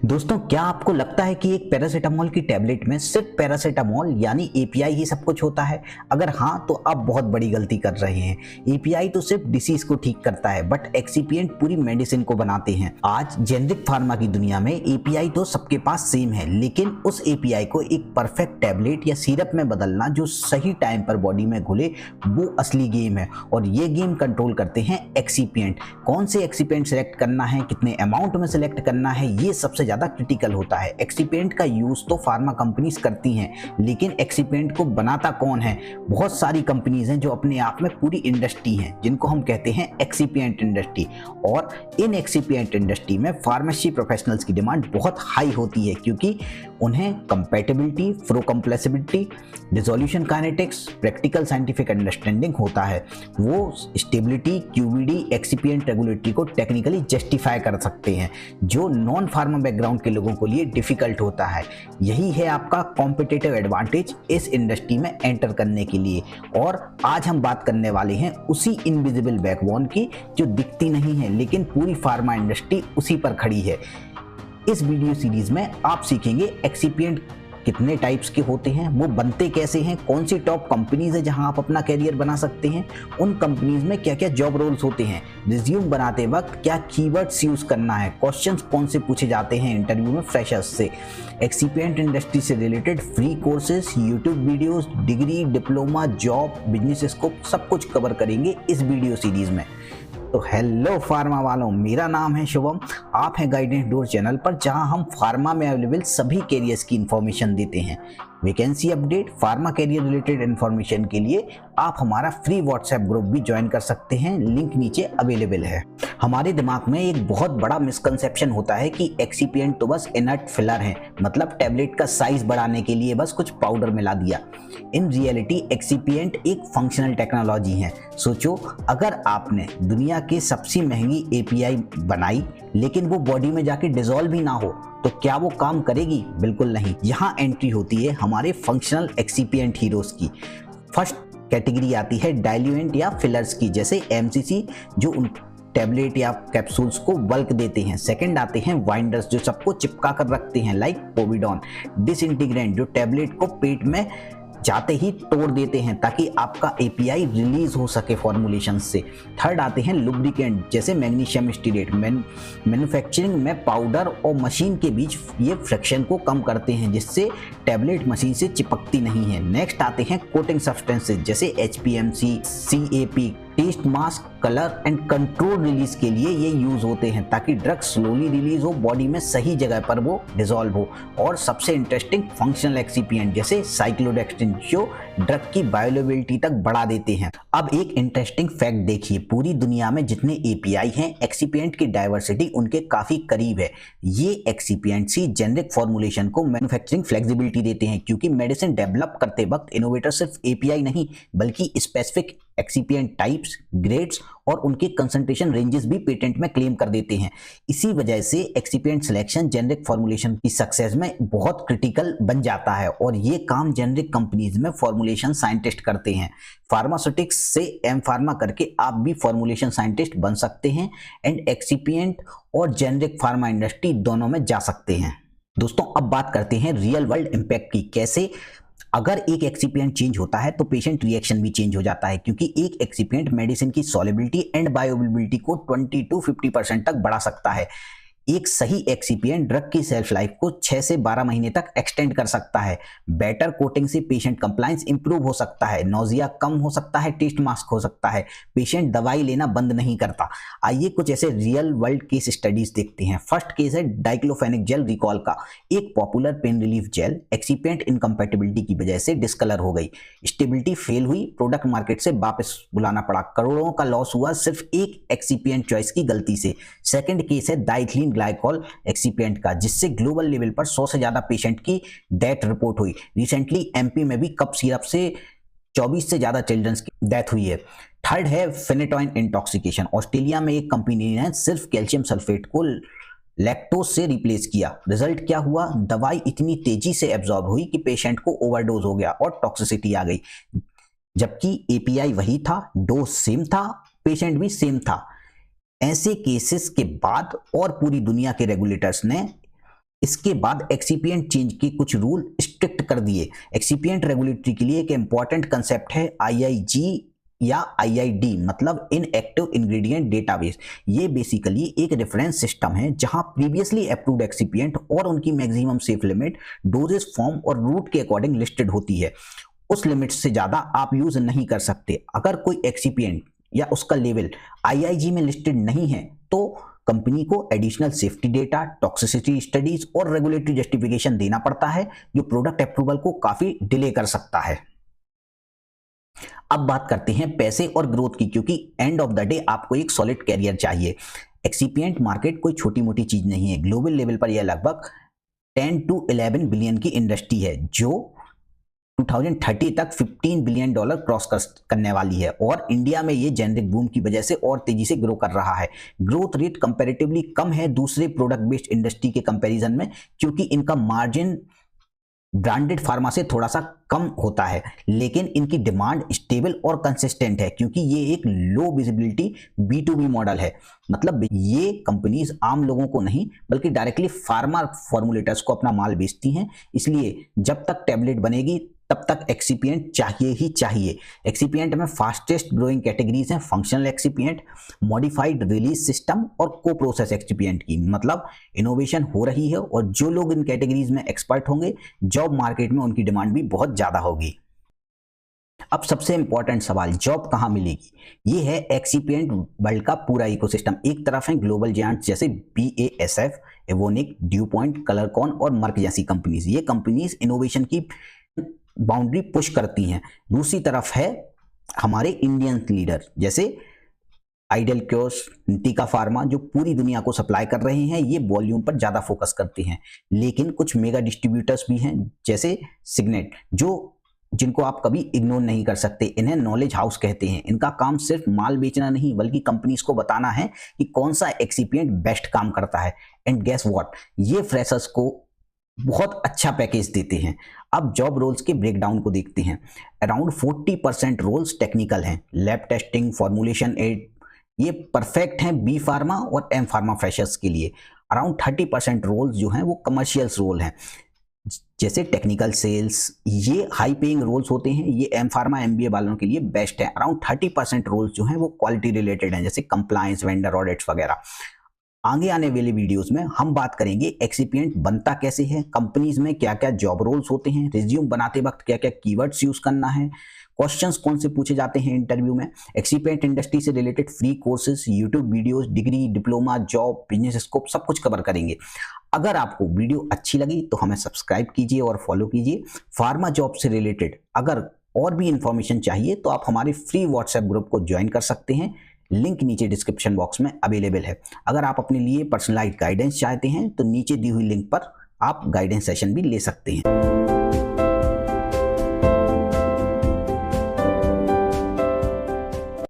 दोस्तों, क्या आपको लगता है कि एक पैरासीटामोल की टैबलेट में सिर्फ पैरासीटामोल यानी एपीआई ही सब कुछ होता है? अगर हाँ, तो आप बहुत बड़ी गलती कर रहे हैं। एपीआई तो सिर्फ डिसीज को ठीक करता है, बट एक्सिपिएंट पूरी मेडिसिन को बनाते हैं। आज जेनरिक फार्मा की दुनिया में एपीआई तो सबके पास सेम है, लेकिन उस एपीआई को एक परफेक्ट टैबलेट या सिरप में बदलना जो सही टाइम पर बॉडी में घुले, वो असली गेम है। और ये गेम कंट्रोल करते हैं एक्सिपिएंट। कौन से एक्सिपिएंट सिलेक्ट करना है, कितने अमाउंट में सिलेक्ट करना है, ये सबसे ज्यादा क्रिटिकल होता है। एक्सिपिएंट का यूज तो फार्मा कंपनीज करती हैं, लेकिन एक्सिपिएंट को बनाता कौन है? बहुत सारी कंपनीज हैं जो अपने आप में पूरी इंडस्ट्री हैं, जिनको हम कहते हैं एक्सिपिएंट इंडस्ट्री। और इन एक्सिपिएंट इंडस्ट्री में फार्मेसी प्रोफेशनल्स की डिमांड बहुत हाई होती है, क्योंकि उन्हें compatibility, flow compressibility, dissolution kinetics, practical scientific understanding होता है। वो स्टेबिलिटी, क्यूबीडी, एक्सिपिएंट रेगुलेटरी को टेक्निकली जस्टिफाई कर सकते हैं, जो नॉन फार्मा बैकग्राउंड के लोगों के लिए डिफिकल्ट होता है। यही है आपका कॉम्पिटिटिव एडवांटेज इस इंडस्ट्री में एंटर करने के लिए। और आज हम बात करने वाले हैं उसी इनविजिबल बैकबोन की, जो दिखती नहीं है, लेकिन पूरी फार्मा इंडस्ट्री उसी पर खड़ी है। इस वीडियो सीरीज में आप सीखेंगे एक्सिपिएंट कितने टाइप्स के होते हैं, वो बनते कैसे हैं, कौन सी टॉप कंपनीज है जहां आप अपना कैरियर बना सकते हैं, उन कंपनीज में क्या क्या जॉब रोल्स होते हैं, रिज्यूम बनाते वक्त क्या कीवर्ड्स यूज करना है, क्वेश्चंस कौन से पूछे जाते हैं इंटरव्यू में फ्रेशर्स से, एक्सिपिएंट इंडस्ट्री से related free courses, YouTube videos, degree, diploma, job, business scope, सब कुछ कवर करेंगे इस वीडियो सीरीज में। तो हेलो फार्मा वालों, मेरा नाम है शुभम। आप हैं गाइडेंस डोर चैनल पर, जहां हम फार्मा में अवेलेबल सभी कैरियर्स की इंफॉर्मेशन देते हैं। Vacancy update, pharma career related information के लिए आप हमारा फ्री व्हाट्सएप ग्रुप भी ज्वाइन कर सकते हैं, लिंक नीचे अवेलेबल है। हमारे दिमाग में एक बहुत बड़ा मिसकंसेप्शन होता है कि एक्सिपिएंट तो बस इनर्ट फिलर है, मतलब टैबलेट का साइज बढ़ाने के लिए बस कुछ पाउडर मिला दिया। इन रियलिटी एक्सिपिएंट एक फंक्शनल टेक्नोलॉजी है। सोचो, अगर आपने दुनिया की सबसे महंगी एपीआई बनाई, लेकिन वो बॉडी में जाके डिसॉल्व ही ना हो, तो क्या वो काम करेगी? बिल्कुल नहीं। यहाँ एंट्री होती है हमारे फंक्शनल एक्सिपिएंट हीरोज की। फर्स्ट कैटेगरी आती है डाइल्यूएंट या फिलर्स की, जैसे एमसीसी, जो उन टैबलेट या कैप्सूल्स को बल्क देते हैं। सेकंड आते हैं वाइंडर्स, जो सबको चिपका कर रखते हैं, लाइक पोविडॉन। डिसइंटीग्रेंट, जो टैबलेट को पेट में जाते ही तोड़ देते हैं ताकि आपका एपीआई रिलीज हो सके फॉर्मुलेशन से। थर्ड आते हैं लुब्रिकेंट, जैसे मैग्नीशियम स्टीरेट। मैन्युफैक्चरिंग में पाउडर और मशीन के बीच ये फ्रिक्शन को कम करते हैं, जिससे टैबलेट मशीन से चिपकती नहीं है। नेक्स्ट आते हैं कोटिंग सब्सटेंसेज, जैसे HPMC, CAP. Taste mask, colour and control release के लिए ये यूज होते हैं, ताकि ड्रग स्लोली रिलीज हो, बॉडी में सही जगह पर वो डिसॉल्व हो। और सबसे इंटरेस्टिंग फंक्शनल एक्सिपिएंट, जैसे साइक्लोडेक्स्ट्रिन, जो ड्रग की बायोअवेलेबिलिटी तक बढ़ा देते हैं। अब एक इंटरेस्टिंग फैक्ट देखिए, पूरी दुनिया में जितने एपीआई हैं, एक्सिपिएंट की डाइवर्सिटी उनके काफी करीब है। ये एक्सिपिएंट्स ही जेनरिक फॉर्मुलेशन को मैन्युफैक्चरिंग फ्लेक्सिबिलिटी देते हैं, क्योंकि मेडिसिन डेवलप करते वक्त इनोवेटर सिर्फ एपीआई नहीं, बल्कि स्पेसिफिक एक्सिपिएंट टाइप्स, ग्रेड्स और उनके कंसंट्रेशन रेंजेस भी पेटेंट में क्लेम कर देते हैं। इसी वजह से एक्सिपिएंट सिलेक्शन जेनरिक फॉर्मुलेशन की सक्सेस में बहुत क्रिटिकल बन जाता है, और ये काम जेनरिक कंपनीज में फॉर्मुलेशन साइंटिस्ट करते हैं। फार्मास्यूटिक्स से एम फार्मा करके आप भी फॉर्मुलेशन साइंटिस्ट बन सकते हैं, एंड एक्सिपिएंट और जेनरिक फार्मा इंडस्ट्री दोनों में जा सकते हैं। दोस्तों, अब बात करते हैं रियल वर्ल्ड इम्पैक्ट की। कैसे? अगर एक एक्सिपिएंट चेंज होता है तो पेशेंट रिएक्शन भी चेंज हो जाता है, क्योंकि एक एक्सिपिएंट मेडिसिन की सॉल्युबिलिटी एंड बायोअवेलेबिलिटी को 20 to 50% तक बढ़ा सकता है। एक सही एक्सिपिएंट ड्रग की सेल्फ लाइफ को 6 से 12 महीने तक एक्सटेंड कर सकता है। बेटर कोटिंग से पेशेंट कंप्लायंस इंप्रूव हो सकता है, नोजिया कम हो सकता है, टेस्ट मास्क हो सकता है, पेशेंट दवाई लेना बंद नहीं करता। आइए कुछ ऐसे रियल वर्ल्ड केस स्टडीज देखते हैं। फर्स्ट केस है डाइक्लोफेनिक जेल रिकॉल का। एक popular pain relief gel excipient incompatibility की वजह से डिस्कलर हो गई, स्टेबिलिटी फेल हुई, प्रोडक्ट मार्केट से वापस बुलाना पड़ा, करोड़ों का लॉस हुआ सिर्फ एक एक्सिपिएंट चॉइस की गलती से। सेकंड केस है डाइथिलीन ग्लाइकॉल एक्सिपिएंट का, जिससे ग्लोबल लेवल पर 100 से ज्यादा पेशेंट की डेथ रिपोर्ट हुई। रिसेंटली एमपी में भी कप सिरप से 24 से ज्यादा चिल्ड्रंस की डेथ हुई है। थर्ड है फेनेटोइन इंटॉक्सिकेशन। ऑस्ट्रेलिया में एक कंपनी ने सिर्फ कैल्शियम सल्फेट को लैक्टोज से रिप्लेस किया। रिजल्ट क्या हुआ? दवाई इतनी तेजी से एब्जॉर्ब हुई कि पेशेंट को ओवरडोज हो गया और टॉक्सिसिटी आ गई, जबकि एपीआई वही था, डोज सेम था, पेशेंट भी सेम था। ऐसे केसेस के बाद और पूरी दुनिया के रेगुलेटर्स ने इसके बाद एक्सीपिएंट चेंज के कुछ रूल स्ट्रिक्ट कर दिए। एक्सीपिएंट रेगुलेटरी के लिए एक इंपॉर्टेंट कंसेप्ट है IIG या IID, मतलब इनएक्टिव इंग्रेडिएंट डेटाबेस। ये बेसिकली एक रेफरेंस सिस्टम है जहां प्रीवियसली अप्रूव्ड एक्सीपिएंट और उनकी maximum safe limit doses form और रूट के अकॉर्डिंग लिस्टेड होती है। उस लिमिट से ज्यादा आप यूज नहीं कर सकते। अगर कोई एक्सीपिएंट या उसका लेवल IIG में लिस्टेड नहीं है तो कंपनी को additional safety data, toxicity studies और रेगुलेटरी जस्टिफिकेशन देना पड़ता है, जो प्रोडक्ट अप्रूवल को काफी डिले कर सकता है। अब बात करते हैं पैसे और ग्रोथ की, क्योंकि एंड ऑफ द डे आपको एक सॉलिड कैरियर चाहिए। एक्सीपिएंट मार्केट कोई छोटी मोटी चीज नहीं है। ग्लोबल लेवल पर यह लगभग 10 to 11 बिलियन की इंडस्ट्री है, जो 2030 तक $15 बिलियन क्रॉस करने वाली है, और इंडिया में ये जेनरिक बूम की वजह से और तेजी से ग्रो कर रहा है। ग्रोथ रेट कंपैरेटिवली कम है दूसरे प्रोडक्ट बेस्ड इंडस्ट्री के कंपैरिजन में, क्योंकि इनका मार्जिन ब्रांडेड फार्मा से थोड़ा सा कम होता है, लेकिन इनकी डिमांड स्टेबल और कंसिस्टेंट है, क्योंकि ये एक लो विजिबिलिटी B2B मॉडल है। मतलब ये कंपनीज आम लोगों को नहीं बल्कि डायरेक्टली फार्मा फॉर्मुलेटर्स को अपना माल बेचती हैं। इसलिए जब तक टैबलेट बनेगी तब तक एक्सीपिएंट चाहिए ही चाहिए। एक्सीपिएंट में फास्टेस्ट ग्रोइंग कैटेगरीज हैं functional excipient, modified release system और को प्रोसेस एक्सीपिएंट की। मतलब इनोवेशन हो रही है, और जो लोग इन कैटेगरीज में एक्सपर्ट होंगे, जॉब मार्केट में उनकी डिमांड भी बहुत ज्यादा होगी। अब सबसे इंपॉर्टेंट सवाल, जॉब कहां मिलेगी? ये है एक्सीपिएंट वर्ल्ड का पूरा इकोसिस्टम। एक तरफ है ग्लोबल जायंट्स जैसे BASF, एवोनिक, ड्यूपॉइंट, कलरकॉन और मर्क जैसी कंपनीज। ये कंपनीज इनोवेशन की बाउंड्री पुश करती हैं। दूसरी तरफ है हमारे इंडियन लीडर जैसे आइडल क्योर्स, टिका फार्मा, जो पूरी दुनिया को सप्लाई कर रहे हैं। ये वॉल्यूम पर ज्यादा फोकस करते हैं। लेकिन कुछ मेगा डिस्ट्रीब्यूटर्स भी हैं जैसे सिग्नेट, जिनको आप कभी इग्नोर नहीं कर सकते। इन्हें नॉलेज हाउस कहते हैं। इनका काम सिर्फ माल बेचना नहीं बल्कि कंपनीज को बताना है कि कौन सा एक्सीपिएंट बेस्ट काम करता है। एंड गेस व्हाट, ये फ्रेशर्स को बहुत अच्छा पैकेज देते हैं। अब जॉब रोल्स के ब्रेकडाउन को देखते हैं। अराउंड 40% रोल्स टेक्निकल हैं, लैब टेस्टिंग, फॉर्मुलेशन एड, ये परफेक्ट हैं बी फार्मा और एम फार्मा फ्रेशर्स के लिए। अराउंड 30% रोल्स जो हैं वो कमर्शियल्स रोल हैं, जैसे टेक्निकल सेल्स। ये हाई पेइंग रोल्स होते हैं, ये एम फार्मा MBA वालों के लिए बेस्ट है। अराउंड 30% रोल्स जो हैं वो क्वालिटी रिलेटेड हैं, जैसे कंप्लायंस, वेंडर ऑडिट्स वगैरह। आगे आने वाले वीडियोस में हम बात करेंगे एक्सीपिएंट बनता कैसे है, कंपनीज में क्या क्या जॉब रोल्स होते हैं, रिज्यूम बनाते वक्त क्या क्या कीवर्ड्स यूज करना है, क्वेश्चंस कौन से पूछे जाते हैं इंटरव्यू में, एक्सीपिएंट इंडस्ट्री से related free courses, YouTube videos, degree, diploma, job, business scope, सब कुछ कवर करेंगे। अगर आपको वीडियो अच्छी लगी तो हमें सब्सक्राइब कीजिए और फॉलो कीजिए। फार्मा जॉब से रिलेटेड अगर और भी इंफॉर्मेशन चाहिए तो आप हमारे फ्री व्हाट्सएप ग्रुप को ज्वाइन कर सकते हैं। लिंक नीचे डिस्क्रिप्शन बॉक्स में अवेलेबल है। अगर आप अपने लिए पर्सनलाइज्ड गाइडेंस चाहते हैं तो नीचे दी हुई लिंक पर आप गाइडेंस सेशन भी ले सकते हैं।